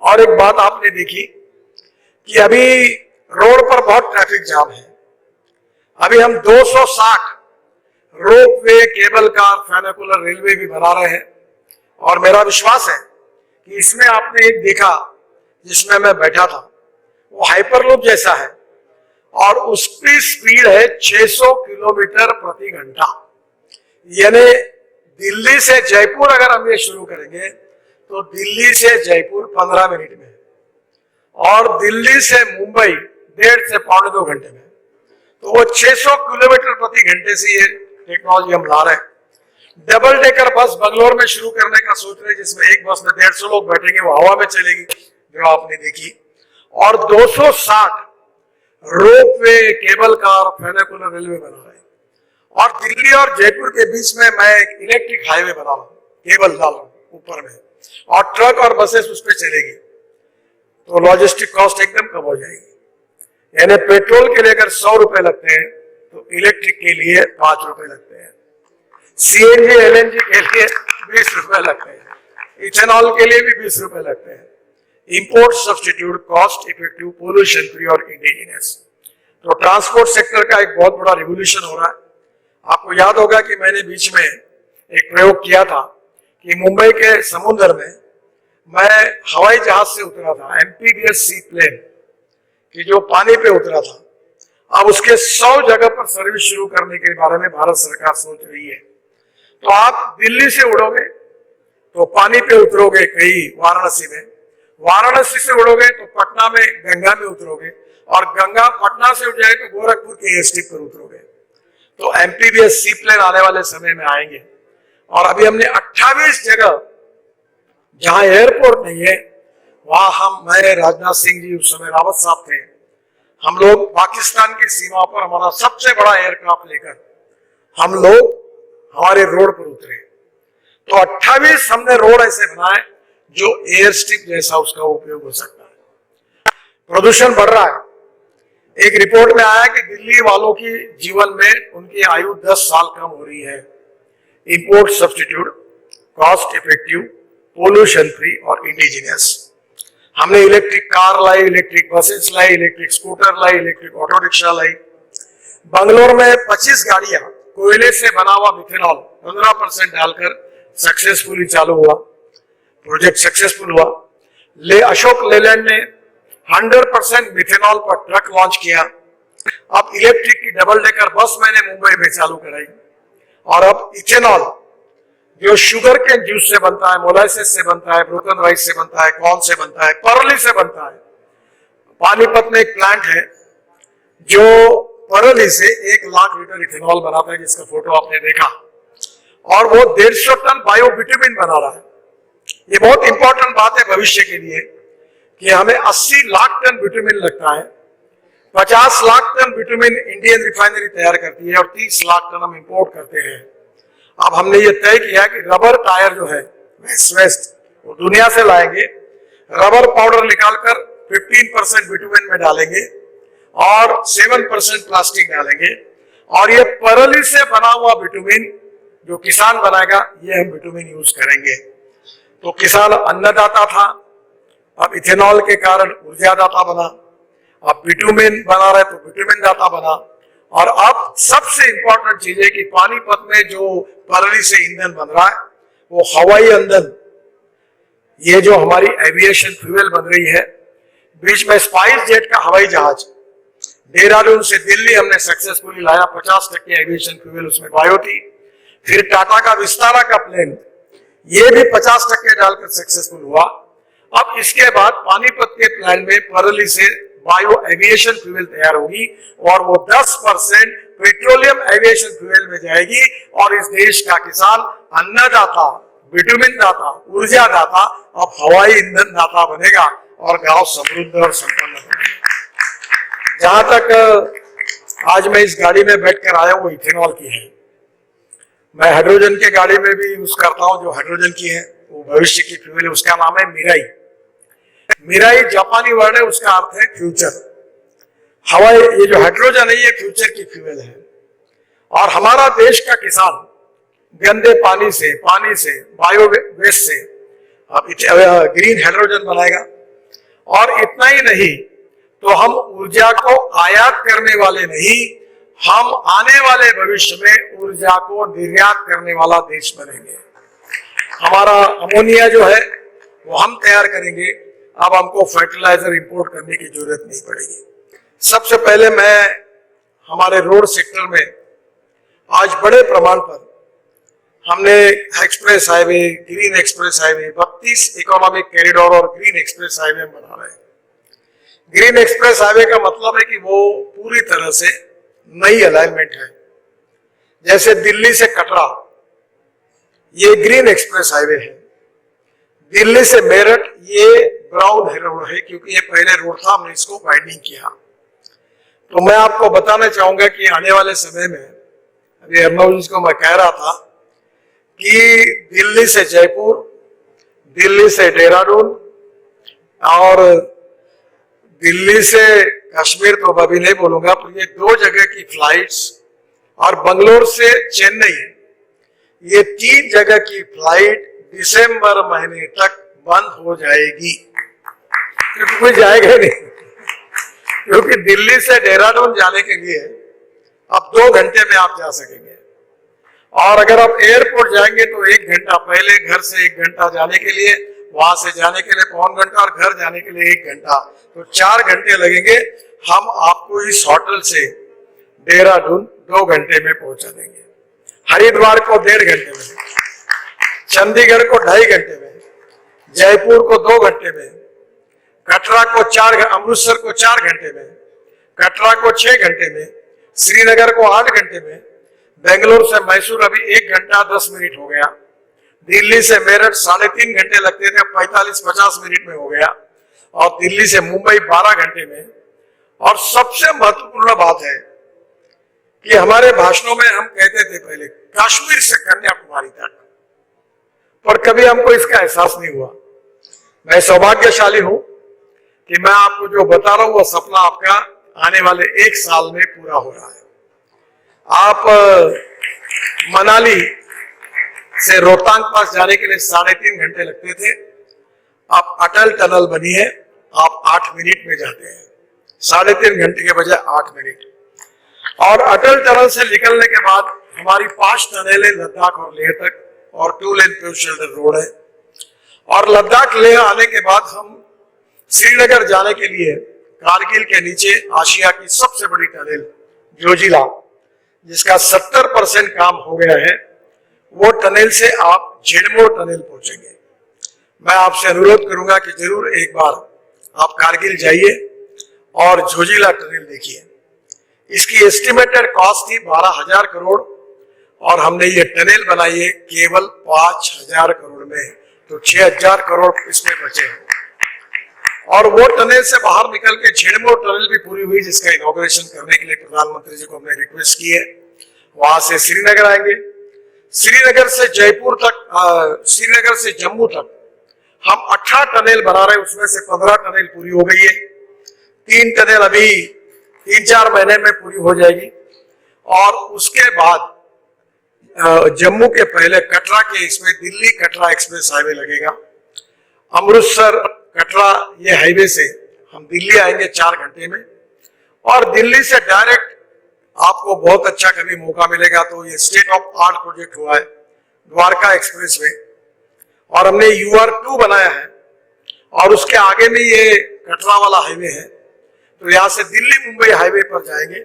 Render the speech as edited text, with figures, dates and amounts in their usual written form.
और एक बात आपने देखी कि अभी रोड पर बहुत ट्रैफिक जाम है। अभी हम 260 रोपवे, केबल कार, फेनिकुलर रेलवे भी बना रहे हैं और मेरा विश्वास है कि इसमें आपने एक देखा जिसमें मैं बैठा था, वो हाइपरलूप जैसा है और उसकी स्पीड है 600 किलोमीटर प्रति घंटा। यानी दिल्ली से जयपुर अगर हम ये शुरू करेंगे तो दिल्ली से जयपुर 15 मिनट में और दिल्ली से मुंबई 1.5 से 2.25 घंटे में। तो वो 600 किलोमीटर प्रति घंटे से ये टेक्नोलॉजी हम ला रहे हैं। डबल डेकर बस बंगलोर में शुरू करने का सोच रहे हैं, जिसमें एक बस में 150 लोग बैठेंगे, वो हवा में चलेगी, जो आपने देखी। और 260 रोपवे, केबल कार, फेनिकुलर रेलवे बना रहे हैं। और दिल्ली और जयपुर के बीच में मैं एक इलेक्ट्रिक हाईवे बना रहा हूँ, केबल डाल रहा हूँ ऊपर में, और ट्रक और बसेस उस पर चलेगी। तो लॉजिस्टिक कॉस्ट एकदम कम हो जाएगी। यानी पेट्रोल के लिए अगर 100 रुपए लगते हैं तो इलेक्ट्रिक के लिए 5 रुपए लगते हैं, सीएनजी एलएनजी के लिए 20 रुपए लगते हैं, इथेनॉल के लिए भी 20 रुपए लगते हैं। Import substitute, cost effective, pollution free और इंडिजिनियस। तो ट्रांसपोर्ट सेक्टर का एक बहुत बड़ा रिवोल्यूशन हो रहा है। आपको याद होगा कि मैंने बीच में एक प्रयोग किया था कि मुंबई के समुद्र में मैं हवाई जहाज से उतरा था, एमपीवीएस सी प्लेन कि जो पानी पे उतरा था। अब उसके 100 जगह पर सर्विस शुरू करने के बारे में भारत सरकार सोच रही है। तो आप दिल्ली से उड़ोगे तो पानी पे उतरोगे कहीं वाराणसी में, वाराणसी से उड़ोगे तो पटना में गंगा में उतरोगे, और गंगा पटना से उठ जाए तो गोरखपुर के एयरस्ट्रिप पर उतरोगे। तो एमपीवीएस सी प्लेन आने वाले समय में आएंगे। और अभी हमने 28 जगह जहां एयरपोर्ट नहीं है वहां मैं, राजनाथ सिंह जी उस समय रावत साहब थे, हम लोग पाकिस्तान की सीमा पर हमारा सबसे बड़ा एयरक्राफ्ट लेकर हम लोग हमारे रोड पर उतरे। तो 28 हमने रोड ऐसे बनाए जो एयर स्ट्रिप जैसा उसका उपयोग हो सकता है। प्रदूषण बढ़ रहा है। एक रिपोर्ट में आया कि दिल्ली वालों की जीवन में उनकी आयु 10 साल कम हो रही है। Import substitute, cost effective, pollution free और इंडिजिनियस। हमने इलेक्ट्रिक कार लाई, इलेक्ट्रिक बसेस लाई, इलेक्ट्रिक स्कूटर लाई, इलेक्ट्रिक ऑटो रिक्शा लाई। बंगलोर में 25 गाड़ियां कोयले से बना हुआ मिथेनॉल 15% डालकर सक्सेसफुली चालू हुआ, प्रोजेक्ट सक्सेसफुल हुआ। अशोक लेलैंड ने 100% मिथेनॉल पर ट्रक लॉन्च किया। अब इलेक्ट्रिक की डबल डेकर बस मैंने मुंबई में चालू कराई। और अब इथेनॉल जो शुगर के जूस से बनता है, मोलाइसिस से बनता है, ब्रोकन राइस से बनता है, कॉर्न से बनता है, परली से बनता है। पानीपत में एक प्लांट है जो परली से 1 लाख लीटर इथेनॉल बनाता है, जिसका फोटो आपने देखा। और वो 150 टन बायोबिटुमिन बना रहा है। ये बहुत इंपॉर्टेंट बात है भविष्य के लिए कि हमें 80 लाख टन बिटुमिन लगता है। 50 lakh tonne bitumen Indian refinery तैयार करती है और 30 लाख टन हम इंपोर्ट करते हैं। अब हमने ये तय किया कि रबर टायर जो है वेस्ट वो दुनिया से लाएंगे, रबर पाउडर निकालकर 15% बिटुमिन में डालेंगे और 7% प्लास्टिक डालेंगे। और ये परली से बना हुआ बिटुमिन जो किसान बनाएगा, ये हम बिटुमिन यूज करेंगे। तो किसान अन्नदाता था, अब इथेनॉल के कारण ऊर्जा दाता बना, अब बिटुमिन बना रहे तो बिटुमिन दाता बना। और अब सबसे इंपॉर्टेंट चीज है कि पानीपत में जो परली से ईंधन बन रहा है वो हवाई ईंधन, ये जो हमारी एविएशन फ्यूल बन रही है। बीच में स्पाइस जेट का हवाई जहाज देहरादून से दिल्ली हमने सक्सेसफुली लाया, 50% एविएशन फ्यूल उसमें बायो थी। फिर टाटा का विस्तारा का प्लेन, ये भी 50% डालकर सक्सेसफुल हुआ। अब इसके बाद पानीपत के प्लान में परली से बायो एविएशन फ्यूल तैयार होगी और वो 10% पेट्रोलियम एविएशन फ्यूल में जाएगी। और इस देश का किसान अन्नदाता, बिटुमिन दाता, ऊर्जा दाता अब हवाई ईंधन दाता बनेगा और गांव समृद्ध और संपन्न बनेगा। जहां तक आज मैं इस गाड़ी में बैठकर आया वो इथेनॉल की है। मैं हाइड्रोजन के गाड़ी में भी यूज करता हूं जो हाइड्रोजन की है, वो भविष्य की फ्यूल है, उसका नाम है मिराई। मिराई जापानी वर्ड है, उसका अर्थ है फ्यूचर। हवाई ये जो हाइड्रोजन है ये फ्यूचर की फ्यूल है। और हमारा देश का किसान गंदे पानी से, बायो वेस्ट से अब ग्रीन हाइड्रोजन बनाएगा। और इतना ही नहीं तो हम ऊर्जा को आयात करने वाले नहीं, हम आने वाले भविष्य में ऊर्जा को निर्यात करने वाला देश बनेंगे। हमारा अमोनिया जो है वो हम तैयार करेंगे, अब हमको फर्टिलाइजर इंपोर्ट करने की जरूरत नहीं पड़ेगी। सबसे पहले मैं हमारे रोड सेक्टर में आज बड़े प्रमाण पर हमने express highway, green express highway, 32 economic corridor और ग्रीन एक्सप्रेस हाईवे बना रहे हैं। ग्रीन एक्सप्रेस हाईवे का मतलब है कि वो पूरी तरह से नई अलाइनमेंट है। जैसे दिल्ली से कटरा ये ग्रीन एक्सप्रेस हाईवे है, दिल्ली से मेरठ ये ब्राउन रोड है क्योंकि ये पहले रोड था, हमने इसको वाइडनिंग किया। तो मैं आपको बताना चाहूंगा कि आने वाले समय में, अभी अर्नब जी को मैं कह रहा था कि दिल्ली से जयपुर, दिल्ली से देहरादून और दिल्ली से कश्मीर तो अभी नहीं बोलूंगा, पर ये 2 जगह की फ्लाइट्स और बंगलोर से चेन्नई, ये 3 जगह की फ्लाइट दिसंबर महीने तक बंद हो जाएगी, क्योंकि कोई जाएगा नहीं। क्योंकि दिल्ली से देहरादून जाने के लिए अब 2 घंटे में आप जा सकेंगे, और अगर आप एयरपोर्ट जाएंगे तो 1 घंटा पहले, घर से 1 घंटा जाने के लिए, वहां से जाने के लिए पौन घंटा और घर जाने के लिए 1 घंटा, तो 4 घंटे लगेंगे। हम आपको इस होटल से देहरादून 2 घंटे में पहुंचा देंगे, हरिद्वार को 1.5 घंटे में, चंडीगढ़ को 2.5 घंटे में, जयपुर को 2 घंटे में, कटरा को 4, अमृतसर को 4 घंटे में, कटरा को 6 घंटे में, श्रीनगर को 8 घंटे में, बेंगलुरु से मैसूर अभी 1 घंटा 10 मिनट हो गया, दिल्ली से मेरठ 3.5 घंटे लगते थे, 45-50 मिनट में हो गया, और दिल्ली से मुंबई 12 घंटे में। और सबसे महत्वपूर्ण बात है कि हमारे भाषणों में हम कहते थे पहले कश्मीर से कन्याकुमारी तक, पर कभी हमको इसका एहसास नहीं हुआ। मैं सौभाग्यशाली हूं कि मैं आपको जो बता रहा हूं वो सपना आपका आने वाले 1 साल में पूरा हो रहा है। आप मनाली से रोहतांग पास जाने के लिए 3.5 घंटे लगते थे, अब अटल टनल बनी है, आप 8 मिनट में जाते हैं, 3.5 घंटे के बजाय 8 मिनट। और अटल टनल से निकलने के बाद हमारी 5 टनलें लद्दाख और लेह तक, और 2 लेन पेव्ड शोल्डर रोड है। और लद्दाख लेह आने के बाद हम श्रीनगर जाने के लिए कारगिल के नीचे आशिया की सबसे बड़ी टनल जोजिला, जिसका 70% काम हो गया है, वो टनल से आप झेड़मोड़ टनल पहुंचेंगे। मैं आपसे अनुरोध करूंगा कि जरूर एक बार आप कारगिल जाइए और जोजिला टनल देखिए। इसकी एस्टिमेटेड कॉस्ट थी 12,000 करोड़ और हमने ये टनल बनाई है केवल 5,000 करोड़ में, तो 6,000 करोड़ इसमें बचे। और वो टनल से बाहर निकल के झेड़मोड़ टनल भी पूरी हुई, जिसका इनॉग्रेशन करने के लिए प्रधानमंत्री जी को हमने रिक्वेस्ट की है। वहां से श्रीनगर आएंगे, श्रीनगर से जयपुर तक, श्रीनगर से जम्मू तक हम 18 टनल बना रहे हैं, उसमें से 15 टनल पूरी हो गई है, 3 टनल अभी 3-4 महीने में पूरी हो जाएगी। और उसके बाद जम्मू के पहले कटरा के इसमें दिल्ली कटरा एक्सप्रेस हाईवे लगेगा। अमृतसर कटरा ये हाईवे से हम दिल्ली आएंगे 4 घंटे में, और दिल्ली से डायरेक्ट आपको बहुत अच्छा कभी मौका मिलेगा तो ये स्टेट ऑफ आर्ट प्रोजेक्ट हुआ है द्वारका एक्सप्रेस वे, और हमने UR2 बनाया है, और उसके आगे में ये कटरा वाला हाईवे है। तो यहाँ से दिल्ली मुंबई हाईवे पर जाएंगे